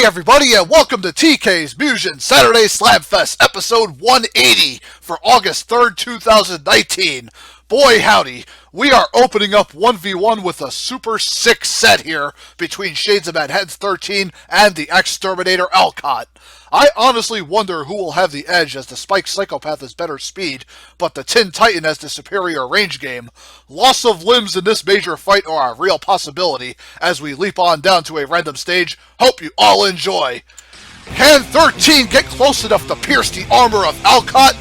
everybody, and welcome to TK's Mugen Saturday Slamfest, episode 180 for August 3rd, 2019. Boy howdy, we are opening up 1v1 with a super sick set here between Shades of Manhattan's 13 and the Exterminator Alcott. I honestly wonder who will have the edge, as the Spike Psychopath has better speed, but the Tin Titan has the superior range game. Loss of limbs in this major fight are a real possibility as we leap on down to a random stage. Hope you all enjoy. Can 13 get close enough to pierce the armor of Alcott?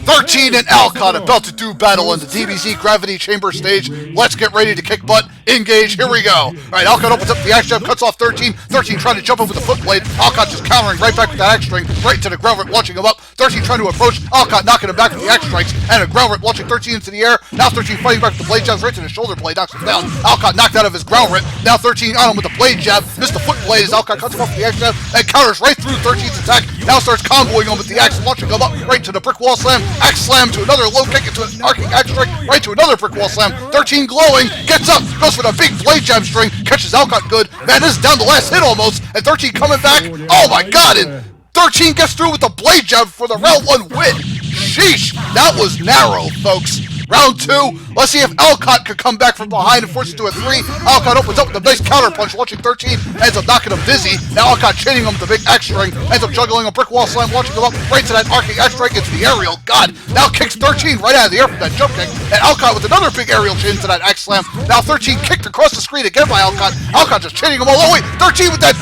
Thirteen and Alcott about to do battle in the DBZ Gravity Chamber stage. Let's get ready to kick butt. Engage. Here we go. Alright, Alcott opens up the axe jab, cuts off 13. 13 trying to jump over the foot blade. Alcott just countering right back with that axe string, right into the ground rip, launching him up. 13 trying to approach. Alcott knocking him back with the axe strikes, and a ground rip, launching 13 into the air. Now 13 fighting back with the blade jabs right to the shoulder blade, knocks him down. Alcott knocked out of his ground rip. Now 13 on him with the blade jab. Missed the foot blade as Alcott cuts him off with the axe jab and counters right through 13's attack. Now starts comboing him with the axe, launching him up right to the brick wall slam. Axe slam to another low kick into an arcing axe strike, right to another brick wall slam. 13 glowing, gets up, goes for the big blade jab string, catches Alcott good. Man, this is down the last hit almost, and 13 coming back. Oh my god, and 13 gets through with the blade jab for the round 1 win. Sheesh, that was narrow, folks. Round 2, let's see if Alcott could come back from behind and force it to a 3. Alcott opens up with a nice counter punch, launching 13, ends up knocking him dizzy. Now Alcott chaining him with the big axe string, ends up juggling a brick wall slam, launching him up right to that arcing axe strike into the aerial. God, now kicks 13 right out of the air from that jump kick, and Alcott with another big aerial chain into that axe slam. Now 13 kicked across the screen again by Alcott. Alcott just chaining him all the way. 13 with that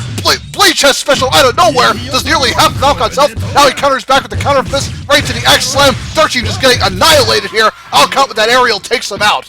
blade chest special out of nowhere, does nearly half of Alcott's health. Now he counters back with the counter fist right to the axe slam. 13 just getting annihilated here. Alcott with that aerial takes him out.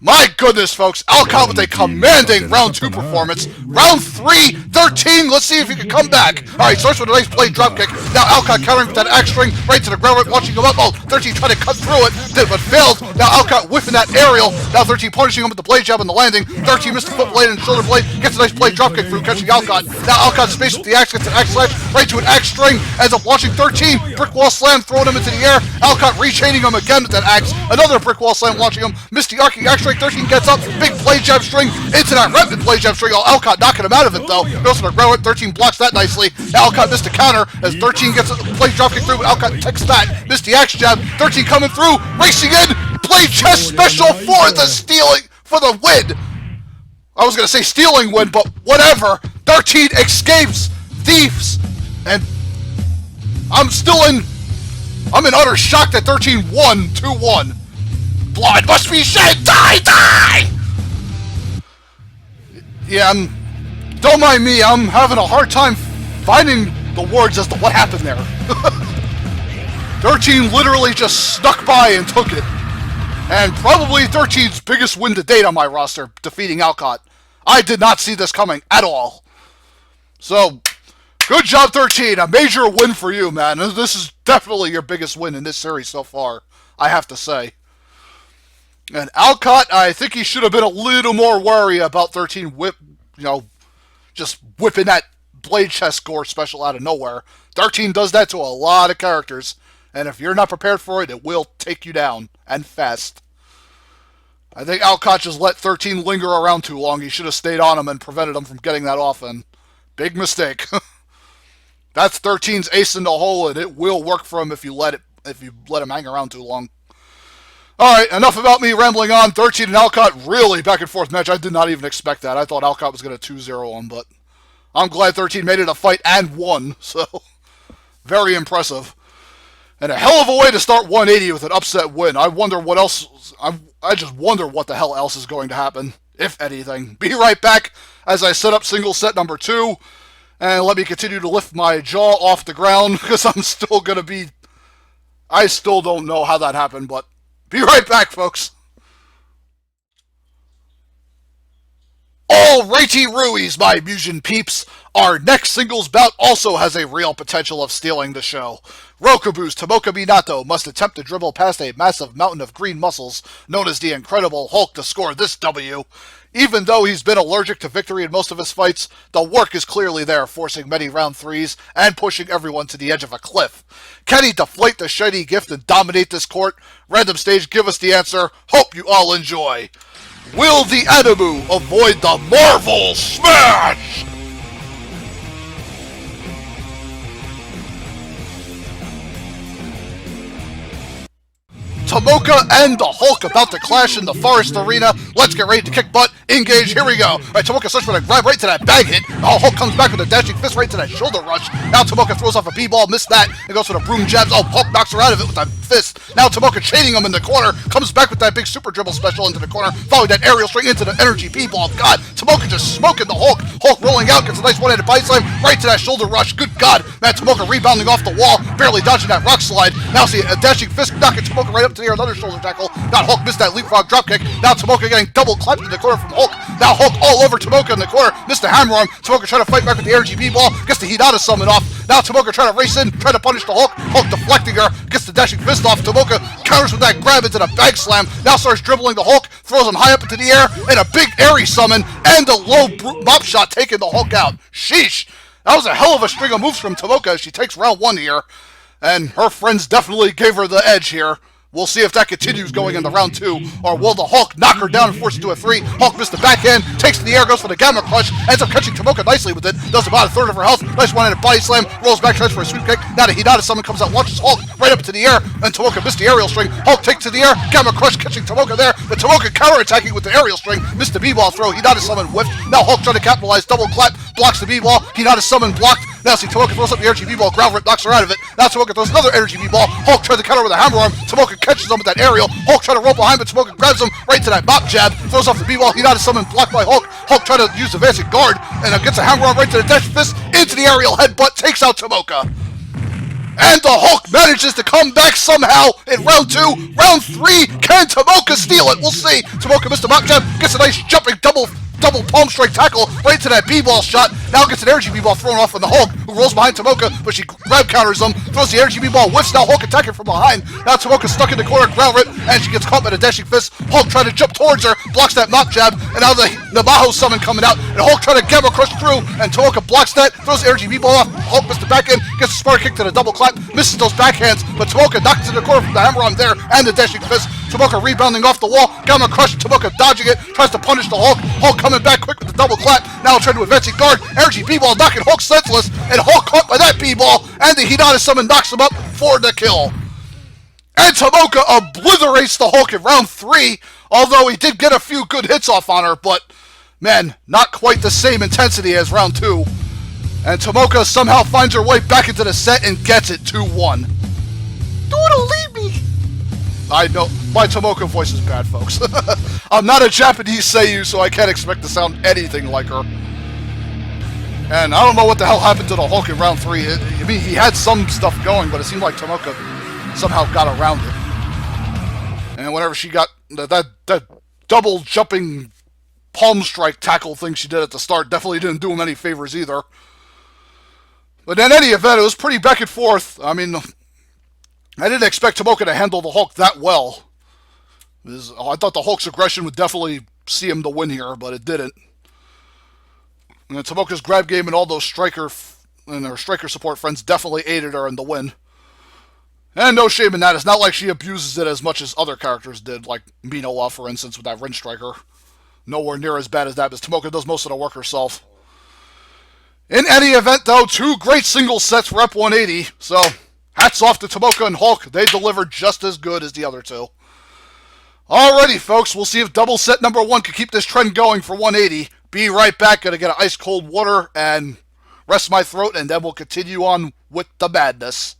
My goodness, folks, Alcott with a commanding round 2 performance. Round 3, 13, let's see if he can come back. Alright, starts with a nice blade dropkick. Now Alcott countering with that axe string right to the ground, right, launching him up. Oh, 13 trying to cut through it, but failed. Now Alcott whiffing that aerial. Now 13 punishing him with the blade jab on the landing. 13 missed the foot blade and shoulder blade, gets a nice blade dropkick through, catching Alcott. Now Alcott space with the axe, gets an axe slash right to an axe string, ends up launching 13. Brick wall slam, throwing him into the air. Alcott rechaining him again with that axe. Another brick wall slam, launching him. Missed the arcing axe strike. 13 gets up. Big blade jab string into that rapid blade jab string. Alcott knocking him out of it though. Goes to the ground. 13 blocks that nicely. Now Alcott missed a counter as 13 gets a blade dropkick through, but Alcott takes that. Missed the axe jab. 13 coming through, racing in. Blade chest special for the stealing, for the win. I was gonna say stealing win, but whatever. 13 escapes thieves, and I'm in utter shock that 13 won 2-1. Blood must be shed. Die, die! Yeah, don't mind me, I'm having a hard time finding the words as to what happened there. 13 literally just snuck by and took it. And probably 13's biggest win to date on my roster, defeating Alcott. I did not see this coming at all. So, good job 13, a major win for you, man. This is definitely your biggest win in this series so far, I have to say. And Alcott, I think he should have been a little more wary about 13 just whipping that blade chest score special out of nowhere. 13 does that to a lot of characters, and if you're not prepared for it, it will take you down, and fast. I think Alcott just let 13 linger around too long. He should have stayed on him and prevented him from getting that off, and big mistake. That's 13's ace in the hole, and it will work for him if you let him hang around too long. Alright, enough about me rambling on. 13 and Alcott, really back and forth match. I did not even expect that. I thought Alcott was going to 2-0 him, but I'm glad 13 made it a fight and won, so very impressive. And a hell of a way to start 180 with an upset win. I wonder what else, I just wonder what the hell else is going to happen, if anything. Be right back as I set up single set number 2, and let me continue to lift my jaw off the ground, because I'm still going to be, I still don't know how that happened, but be right back, folks. Alrighty Ruies, my Mugen peeps. Our next singles bout also has a real potential of stealing the show. Rokubu's Tomoka Minato must attempt to dribble past a massive mountain of green muscles known as the Incredible Hulk to score this W. Even though he's been allergic to victory in most of his fights, the work is clearly there, forcing many round threes and pushing everyone to the edge of a cliff. Can he deflate the shiny gift and dominate this court? Random Stage, give us the answer. Hope you all enjoy. Will the Animu avoid the Marvel Smash? Tomoka and the Hulk about to clash in the forest arena. Let's get ready to kick butt. Engage. Here we go. Alright, Tomoka starts with a grab right to that bag hit. Oh, Hulk comes back with a dashing fist right to that shoulder rush. Now Tomoka throws off a b-ball, missed that, and goes for the broom jabs. Oh, Hulk knocks her out of it with that fist. Now Tomoka chaining him in the corner, comes back with that big super dribble special into the corner, following that aerial straight into the energy b-ball. God, Tomoka just smoking the Hulk. Hulk rolling out, gets a nice one-handed body slam right to that shoulder rush. Good God. Man, Tomoka rebounding off the wall, barely dodging that rock slide. Now see a dashing fist knocking Tomoka right up to the air, another shoulder tackle. Now Hulk missed that leapfrog dropkick. Now Tomoka getting double clapped in the corner from Hulk. Now Hulk all over Tomoka in the corner. Missed the hammer arm. Tomoka trying to fight back with the energy b-ball. Gets the Hinata summon off. Now Tomoka trying to race in, trying to punish the Hulk. Hulk deflecting her. Gets the dashing fist off. Tomoka counters with that grab into the bag slam. Now starts dribbling the Hulk. Throws him high up into the air. And a big airy summon. And a low mop shot taking the Hulk out. Sheesh. That was a hell of a string of moves from Tomoka as she takes round one here. And her friends definitely gave her the edge here. We'll see if that continues going into round two, or will the Hulk knock her down and force it to a three? Hulk missed the backhand, takes to the air, goes for the Gamma Crush, ends up catching Tomoka nicely with it, does about a third of her health, nice one-handed body slam, rolls back, tries for a sweep kick, now the Hinata summon comes out, launches Hulk right up into the air, and Tomoka missed the aerial string, Hulk takes to the air, Gamma Crush catching Tomoka there, but Tomoka counter-attacking with the aerial string, missed the b-ball throw, Hinata summon whiffed, now Hulk trying to capitalize, double clap, blocks the b-ball, Hinata summon blocked, now see Tomoka throws up the energy b-ball, ground rip knocks her out of it, now Tomoka throws another energy b-ball, Hulk tries to counter with a hammer arm, Tomoka catches him with that aerial, Hulk trying to roll behind, but Tomoka grabs him right to that mop jab, throws off the b-ball, Hinata summon blocked by Hulk, Hulk trying to use the advancing guard, and gets a hammer arm right to the dash fist, into the aerial headbutt, takes out Tomoka. And the Hulk manages to come back somehow in round two. Round three, can Tomoka steal it? We'll see. Tomoka missed a mop jab, gets a nice jumping double palm strike tackle right to that b-ball shot. Now gets an energy b-ball thrown off on the Hulk, who rolls behind Tomoka, but she grab counters him, throws the energy b-ball, whiffs. Now Hulk attacking from behind. Now Tomoka stuck in the corner, ground rip, and she gets caught by the dashing fist. Hulk trying to jump towards her, blocks that mop jab, and now the Namaho summon coming out, and Hulk trying to Gamma Crush through, and Tomoka blocks that, throws the energy b-ball off. Hulk missed the backhand, gets a Spark kick to the double clap, misses those backhands, but Tomoka knocks in the corner from the hammer on there, and the dashing fist. Tomoka rebounding off the wall, Gamma Crush, Tomoka dodging it, tries to punish the Hulk. Hulk coming back quick with the double clap, now trying to advance guard, energy b-ball knocking Hulk senseless, and Hulk caught by that b-ball, and the Hinata summon knocks him up for the kill. And Tomoka obliterates the Hulk in round three, although he did get a few good hits off on her, but man, not quite the same intensity as round two. And Tomoka somehow finds her way back into the set and gets it 2-1. Don't leave me. I know, my Tomoka voice is bad, folks. I'm not a Japanese seiyuu, so I can't expect to sound anything like her. And I don't know what the hell happened to the Hulk in round three. I mean, he had some stuff going, but it seemed like Tomoka somehow got around it. And whenever she got that double jumping palm strike tackle thing she did at the start, definitely didn't do him any favors either. But in any event, it was pretty back and forth. I mean, I didn't expect Tomoka to handle the Hulk that well. I thought the Hulk's aggression would definitely see him to win here, but it didn't. And Tomoka's grab game and all those striker and her striker support friends definitely aided her in the win. And no shame in that. It's not like she abuses it as much as other characters did, like Minowa, for instance, with that Rin striker. Nowhere near as bad as that, because Tomoka does most of the work herself. In any event, though, two great single sets for Rep 180, so hats off to Tomoka and Hulk. They delivered just as good as the other two. Alrighty, folks, we'll see if double set number one can keep this trend going for 180. Be right back. Gonna get an ice cold water and rest my throat, and then we'll continue on with the madness.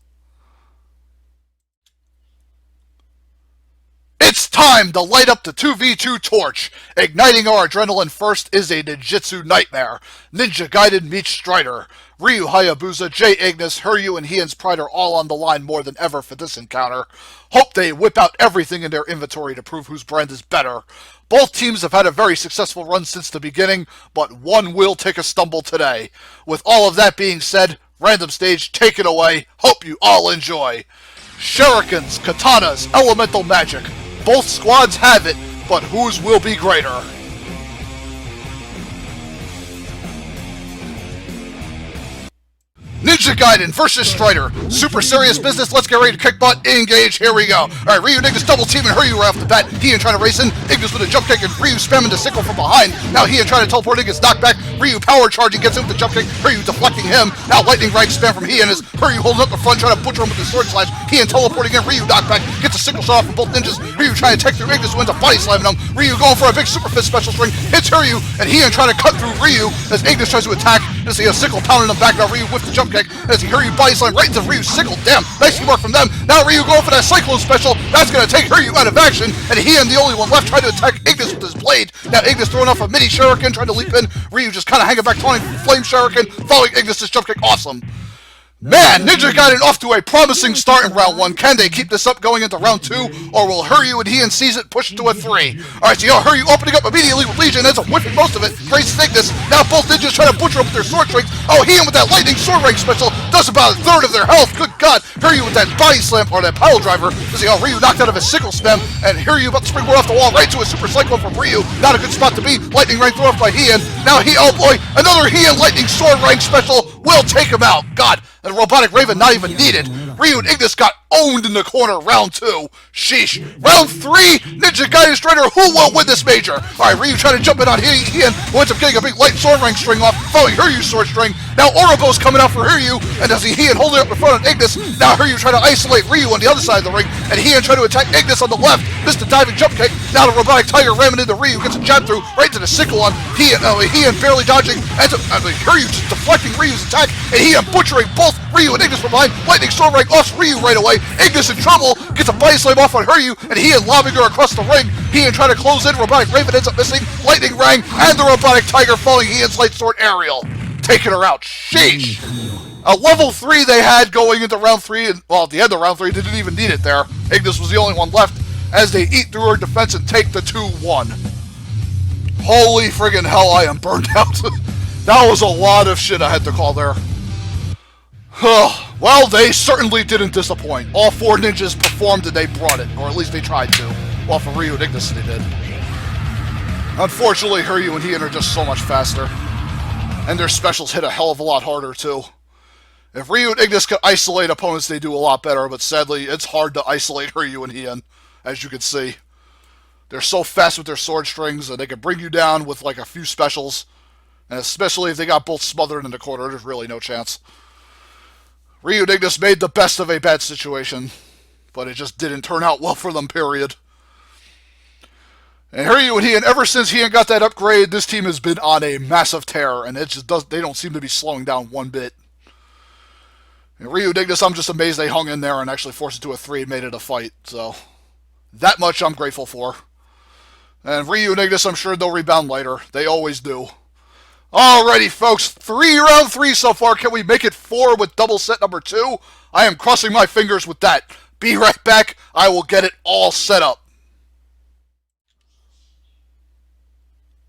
It's time! Time to light up the 2v2 torch. Igniting our adrenaline first is a ninjutsu nightmare. Ninja Gaiden meets Strider. Ryu Hayabusa, Jay Ignis, Hiryu, and Heian's pride are all on the line more than ever for this encounter. Hope they whip out everything in their inventory to prove whose brand is better. Both teams have had a very successful run since the beginning, but one will take a stumble today. With all of that being said, random stage, take it away. Hope you all enjoy. Shurikens, katanas, elemental magic. Both squads have it, but whose will be greater? Ninja Gaiden versus Strider. Super serious business. Let's get ready to kick butt. Engage. Here we go. Alright, Ryu and Ignis double teaming Hiryu right off the bat. Heian trying to race in. Ignis with a jump kick and Ryu spamming the sickle from behind. Now Heian trying to teleport. Ignis knocked back. Ryu power charging. Gets him with the jump kick. Hiryu deflecting him. Now lightning rank spam from Heian as Hiryu holding up the front trying to butcher him with the sword slash. Heian teleporting in. Ryu knocked back. Gets a sickle shot off from both ninjas. Ryu trying to tech through Ignis. Wins a body slamming him. Ryu going for a big super fist special string. Hits Hiryu. And Heian trying to cut through Ryu as Ignis tries to attack. As he has sickle pounding him back. Now Ryu with the jump kick. As Hiryu body slam right into Ryu's sickle. Damn, nice teamwork from them. Now Ryu going for that Cyclone special. That's going to take Hiryu out of action. And Heian, the only one left, trying to attack Ignis with his blade. Now Ignis throwing off a mini shuriken, trying to leap in. Ryu just kind of hanging back, taunting flame shuriken, following Ignis' jump kick. Awesome. Man, Ninja Gaiden off to a promising start in round 1. Can they keep this up going into round 2, or will Hiryu and Heian seize it, push to a 3? Alright, so Hiryu opening up immediately with Legion, ends up whipping most of it, creates Ignis. Now both ninjas trying to butcher up with their sword strings. Oh, Heian with that lightning sword rank special does about a third of their health. Good God, Hiryu with that body slam, or that pile driver. You see how Ryu knocked out of his sickle spam, and Hiryu about to springboard off the wall right to a super cyclone from Ryu. Not a good spot to be. Lightning rank thrown off by Heian. Now oh boy, another Heian lightning sword rank special will take him out. God. And Robotic Raven not even needed. Ryu and Ignis got owned in the corner. Round 2. Sheesh. Round 3. Ninja Gaiden Strider. Who will win this major? Alright, Ryu trying to jump in on Heian. Winds up getting a big light sword rank string off, following Hiryu's sword string. Now Ouroboros coming out for Hiryu. And as Heian holding up in front of Ignis. Now Hiryu trying to isolate Ryu on the other side of the ring. And Heian trying to attack Ignis on the left. Missed the diving jump kick. Now the Robotic Tiger ramming into Ryu. Gets a jab through right to the sickle on Heian. Heian barely dodging. Ends up Hiryu just deflecting Ryu's attack. And Heian butchering both Ryu and Ignis from behind. Lightning sword rank offs Ryu right away. Ignis in trouble. Gets a body slam off on Hiryu. And Heian lobbing her across the ring. Heian trying to close in. Robotic Raven ends up missing. Lightning Rang. And the Robotic Tiger falling Heian's light sword aerial. Taking her out. Sheesh. A level 3 they had going into round 3. And, well, at the end of round 3, they didn't even need it there. Ignis was the only one left as they eat through her defense and take the 2-1. Holy friggin' hell, I am burned out. That was a lot of shit I had to call there. Well, they certainly didn't disappoint. All 4 ninjas performed and they brought it, or at least they tried to. Well, for Ryu and Ignis they did. Unfortunately, Hiryu and Heian are just so much faster. And their specials hit a hell of a lot harder, too. If Ryu and Ignis could isolate opponents, they do a lot better, but sadly, it's hard to isolate Hiryu and Heian, as you can see. They're so fast with their sword strings, and they can bring you down with, like, a few specials. And especially if they got both smothered in the corner, there's really no chance. Ryu and Ignis made the best of a bad situation, but it just didn't turn out well for them, period. And Hiryu and Heian, ever since Heian got that upgrade, this team has been on a massive tear, and it just they don't seem to be slowing down one bit. And Ryu and Ignis, I'm just amazed they hung in there and actually forced it to a 3 and made it a fight, so that much I'm grateful for. And Ryu and Ignis, I'm sure they'll rebound later. They always do. Alrighty, folks, round 3 so far. Can we make it 4 with double set number 2? I am crossing my fingers with that. Be right back. I will get it all set up.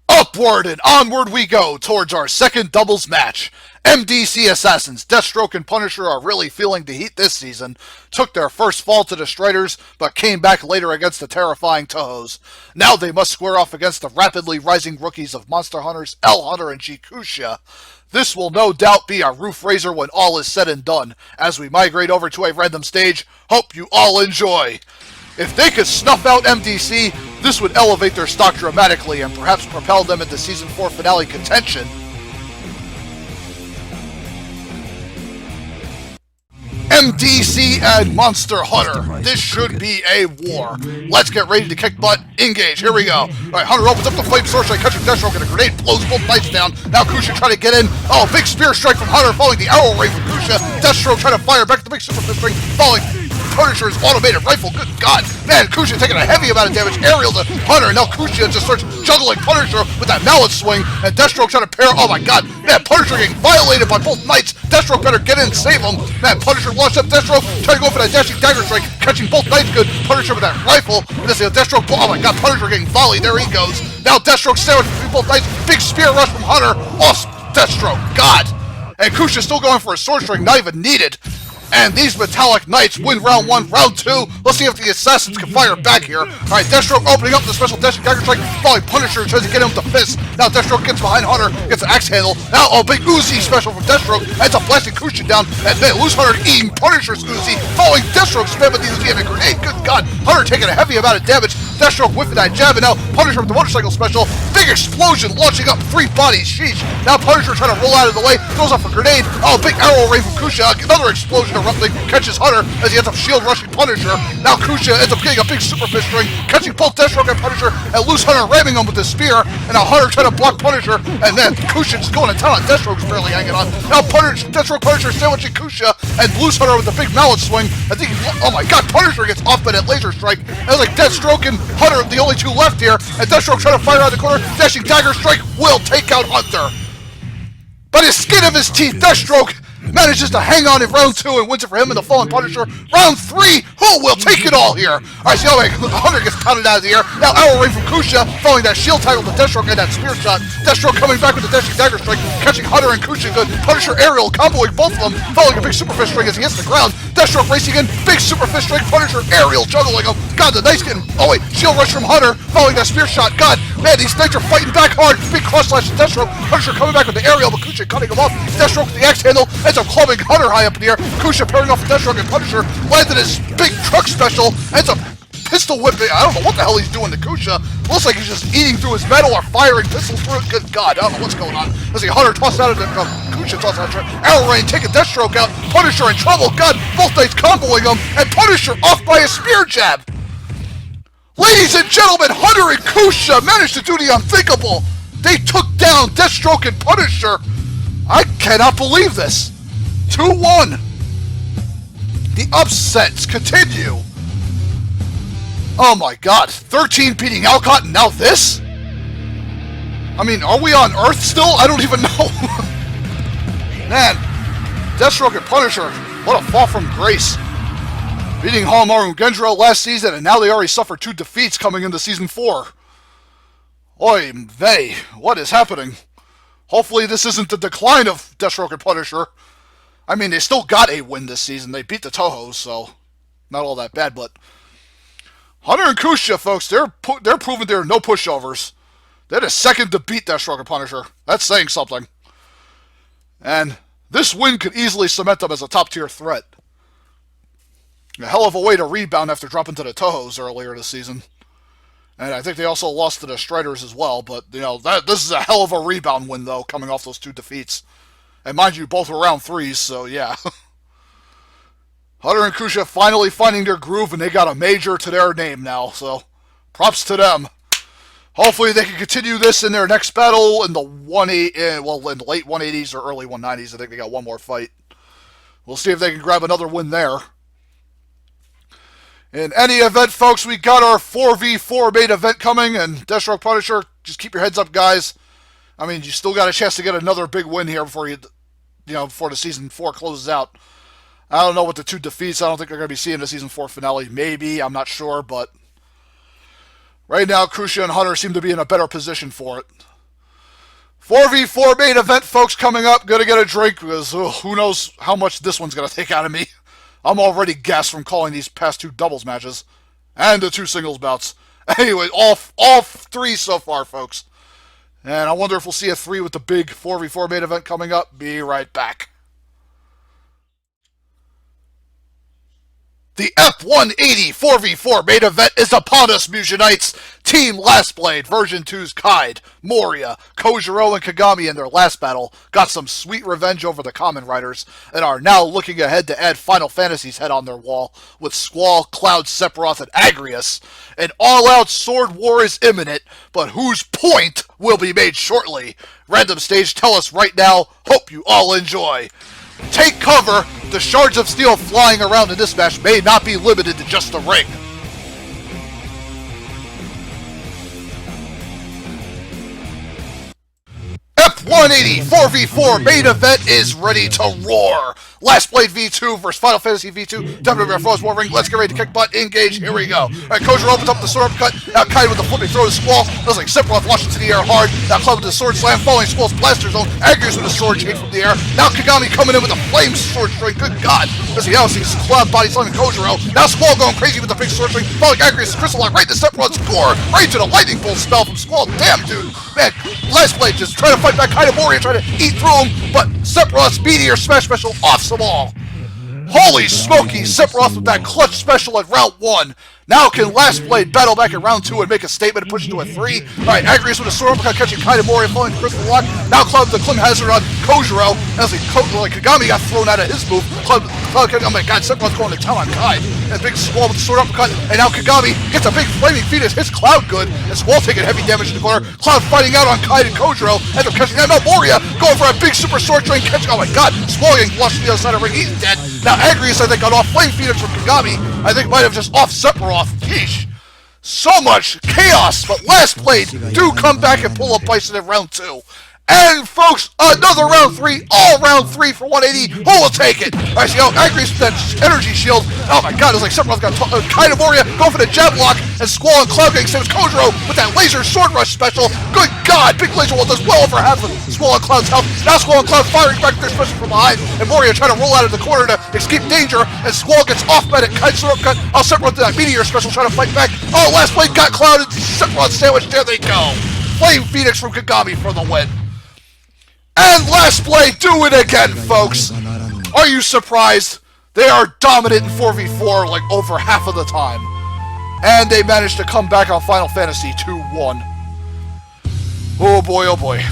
Upward and onward we go towards our second doubles match. MDC Assassins, Deathstroke and Punisher are really feeling the heat this season. Took their first fall to the Striders, but came back later against the terrifying Tohos. Now they must square off against the rapidly rising rookies of Monster Hunters, L Hunter, and Jikusha. This will no doubt be a roof raiser when all is said and done, as we migrate over to a random stage. Hope you all enjoy. If they could snuff out MDC, this would elevate their stock dramatically and perhaps propel them into Season 4 finale contention. MDC and Monster Hunter. This should be a war. Let's get ready to kick butt. Engage. Here we go. Alright, Hunter opens up the flame sword strike, catching Deathstroke, and a grenade blows both knights down. Now Kusha trying to get in. Oh, big spear strike from Hunter, following the arrow ray from Kusha. Deathstroke trying to fire back the big super fist string, falling. Punisher's automated rifle. Good God. Man, Kusha taking a heavy amount of damage. Aerial to Hunter, and now Kusha just starts juggling Punisher with that mallet swing, and Deathstroke trying to pair. Oh my God. Man, Punisher getting violated by both knights. Deathstroke better get in and save him. Man, Punisher launched up Deathstroke, trying to go for that dashing dagger strike, catching both knights good. Punisher with that rifle. This is Deathstroke. Oh my God, Punisher getting volleyed. There he goes. Now Deathstroke sandwiched between both knights. Big spear rush from Hunter. Off Deathstroke. God. And Kusha's still going for a sword string, not even needed. And these Metallic Knights win round 1, round 2. Let's see if the Assassins can fire back here. Alright, Deathstroke opening up the special dashing dagger strike, following Punisher, tries to get him with the fist. Now Deathstroke gets behind Hunter, gets an axe handle. Now a big Uzi special from Deathstroke, ends up blasting Kusha down, and then loose Hunter eating Punisher's Uzi, following Deathstroke spamming the Uzi and a grenade. Good God, Hunter taking a heavy amount of damage. Deathstroke whiffing that jab, and now Punisher with the motorcycle special. Big explosion launching up 3 bodies. Sheesh. Now Punisher trying to roll out of the way, throws off a grenade. Oh, big arrow ray from Kusha. Another explosion erupting, catches Hunter as he ends up shield rushing Punisher. Now Kusha ends up getting a big super fist string, catching both Deathstroke and Punisher, and loose Hunter ramming him with his spear. And now Hunter trying to block Punisher, and then Kusha just going to town on Deathstroke's barely hanging on. Now Deathstroke Punisher sandwiching Kusha, and loose Hunter with a big mallet swing. I think, oh my God, Punisher gets off by that laser strike. And it's like Deathstroke and Hunter, the only 2 left here, and Deathstroke trying to fire out the corner. Dashing dagger strike will take out Hunter. By the skin of his teeth, Deathstroke manages to hang on in round 2 and wins it for him and the fallen Punisher. Round 3, who will take it all here? Alright, so Hunter gets pounded out of the air. Now arrow ray from Kusha, following that shield tackle to Deathstroke and that spear shot. Deathstroke coming back with the dashing dagger strike, catching Hunter and Kusha good. Punisher aerial, comboing both of them, following a big super fist string as he hits the ground. Deathstroke racing in, big super fist string, Punisher aerial juggling him. God, the knight's getting, oh wait, shield rush from Hunter, following that spear shot. God, man, these knights are fighting back hard. Big cross slash to Deathstroke. Punisher coming back with the aerial, but Kusha cutting him off. Deathstroke with the axe handle, ends up clubbing Hunter high up in the air. Kusha pairing off with Deathstroke, and Punisher landed his big truck special, ends up pistol whipping. I don't know what the hell he's doing to Kusha. Looks like he's just eating through his metal or firing pistols through it. Good God, I don't know what's going on. Let's see, Hunter tossed out of the Kusha tossed out of the arrow rain, taking Deathstroke out. Punisher in trouble. God, both knights comboing him, and Punisher off by a spear jab. Ladies and gentlemen, Hunter and Kusha managed to do the unthinkable. They took down Deathstroke and Punisher. I cannot believe this. 2-1. The upsets continue. Oh my God. 13 beating Alcott, and now this? I mean, are we on Earth still? I don't even know. Man, Deathstroke and Punisher, what a fall from grace. Beating Hamaru Gendro last season, and now they already suffered 2 defeats coming into Season 4. Oy vey, what is happening? Hopefully this isn't the decline of Deathstroke and Punisher. I mean, they still got a win this season. They beat the Tohos, so not all that bad, but Hunter and Kusha, folks, they're proving they're no pushovers. They're the second to beat Deathstroke and Punisher. That's saying something. And this win could easily cement them as a top-tier threat. A hell of a way to rebound after dropping to the Tohos earlier this season. And I think they also lost to the Striders as well, but, you know, this is a hell of a rebound win, though, coming off those 2 defeats. And mind you, both were round 3s, so yeah. Hunter and Kusha finally finding their groove, and they got a major to their name now, so props to them. Hopefully they can continue this in their next battle in the in the late 180s or early 190s. I think they got one more fight. We'll see if they can grab another win there. In any event, folks, we got our 4v4 main event coming, and Deathstroke Punisher, just keep your heads up, guys. I mean, you still got a chance to get another big win here before before the Season 4 closes out. I don't know what the 2 defeats, I don't think they're going to be seeing the Season 4 finale. Maybe, I'm not sure, but right now, Kusha and Hunter seem to be in a better position for it. 4v4 main event, folks, coming up. Gonna get a drink, because who knows how much this one's going to take out of me. I'm already gassed from calling these past 2 doubles matches. And the 2 singles bouts. Anyway, all 3 so far, folks. And I wonder if we'll see a 3 with the big 4v4 main event coming up. Be right back. The F-180 4v4 main event is upon us, Mugenites! Team Last Blade Version 2's Kaid, Moria, Kojiro, and Kagami in their last battle got some sweet revenge over the Kamen Riders, and are now looking ahead to add Final Fantasy's head on their wall with Squall, Cloud, Sephiroth, and Agrius. An all-out sword war is imminent, but whose point will be made shortly? Random Stage, tell us right now. Hope you all enjoy. take cover. The shards of steel flying around in this match may not be limited to just the ring. F180 4v4 main event is ready to roar. Last Blade V2 versus Final Fantasy V2. WWF Rose War Ring. Let's get ready to kick butt. Engage. Here we go. Alright, Kojiro opens up the sword uppercut. Now Kaiden with the flipping throw to Squall. Looks like Sephiroth launched into the air hard. Now Club with the sword slam. Following Squall's blaster zone. Agrius with a sword chain from the air. Now Kagami coming in with a flame sword string. Good God. As he now sees Cloud body slamming Kojiro. Now Squall going crazy with the big sword string. Following Agrius' crystal lock right to Sephiroth's core. Right to the lightning bolt spell from Squall. Damn, dude. Man, Last Blade just trying to fight back Kaiden Moria, trying to eat through him, but Sephiroth's meteor smash special offs them all. Holy smoky, Sephiroth with that clutch special at round 1. Now can Last Blade battle back in round 2 and make a statement and push it to a 3. Alright, Agrius with a sword uppercut catching Kaiden Moria, falling crystal lock. Now Club the Klim Hazard on Kojiro. As Kagami got thrown out of his move. Club, oh my god, Sephiroth's going to town on Kai. And a big Squall with the sword uppercut. And now Kagami gets a big flaming fetus, hits Cloud good. And Squall taking heavy damage in the corner. Cloud fighting out on Kai and Kojiro. Ends up catching that. Now Moria going for a big super sword train catching. Oh my god, Squall getting flushed to the other side of the ring. He's dead. Now Agrius, I think, got off flame fetus from Kagami. I think might have just off Sephiroth. Yeesh. So much chaos, but Last Blade do come back and pull up Bison in round 2. And folks, another round 3, all round 3 for 180. Who will take it? Alright, so Agrius with that energy shield. Oh my god, it's like Sephiroth got Kaiden Moria going for the jab block, and Squall and Cloud getting same as Kojiro with that laser sword rush special. Good god, big laser wall does well over half of Squall and Cloud's health. Now Squall and Cloud firing back their special from behind, and Moria trying to roll out of the corner to escape danger, and Squall gets off by that Kaiden sword uppercut. Oh, Sephiroth did that meteor special trying to fight back. Oh, Last Blade got Cloud and Sephiroth sandwich. There they go. Flame Phoenix from Kagami for the win. And Last Blade do it again, folks! Are you surprised? They are dominant in 4v4 like over half of the time. And they managed to come back on Final Fantasy 2-1. Oh boy, oh boy.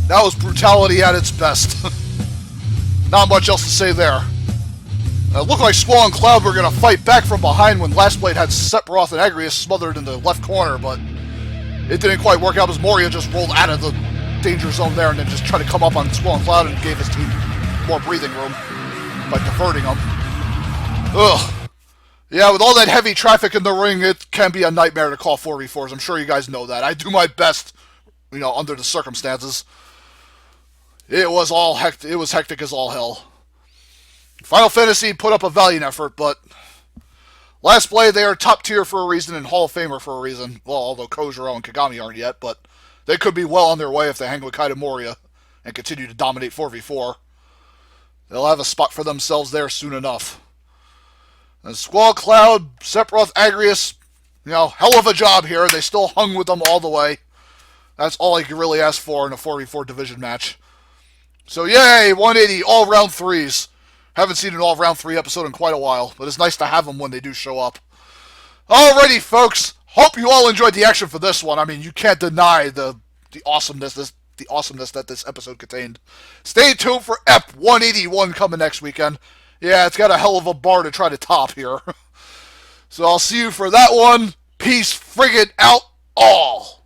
That was brutality at its best. Not much else to say there. It looked like Squall and Cloud were going to fight back from behind when Last Blade had Sephiroth and Agrius smothered in the left corner, but it didn't quite work out as Moria just rolled out of the danger zone there and then just tried to come up on Squall and Cloud and gave his team more breathing room by diverting them. Ugh. Yeah, with all that heavy traffic in the ring, it can be a nightmare to call 4v4s. I'm sure you guys know that. I do my best, you know, under the circumstances. It was all hectic. It was hectic as all hell. Final Fantasy put up a valiant effort, but Last Blade, they are top tier for a reason and Hall of Famer for a reason. Well, although Kojiro and Kagami aren't yet, but they could be well on their way if they hang with Kaiden Moria and continue to dominate 4v4. They'll have a spot for themselves there soon enough. And Squall, Cloud, Sephiroth, Agrius, you know, hell of a job here. They still hung with them all the way. That's all I could really ask for in a 4v4 division match. So yay, 180, all round 3s. Haven't seen an all round 3 episode in quite a while, but it's nice to have them when they do show up. Alrighty, folks. Hope you all enjoyed the action for this one. I mean, you can't deny the awesomeness that this episode contained. Stay tuned for F181 coming next weekend. Yeah, it's got a hell of a bar to try to top here. So I'll see you for that one. Peace friggin' out all.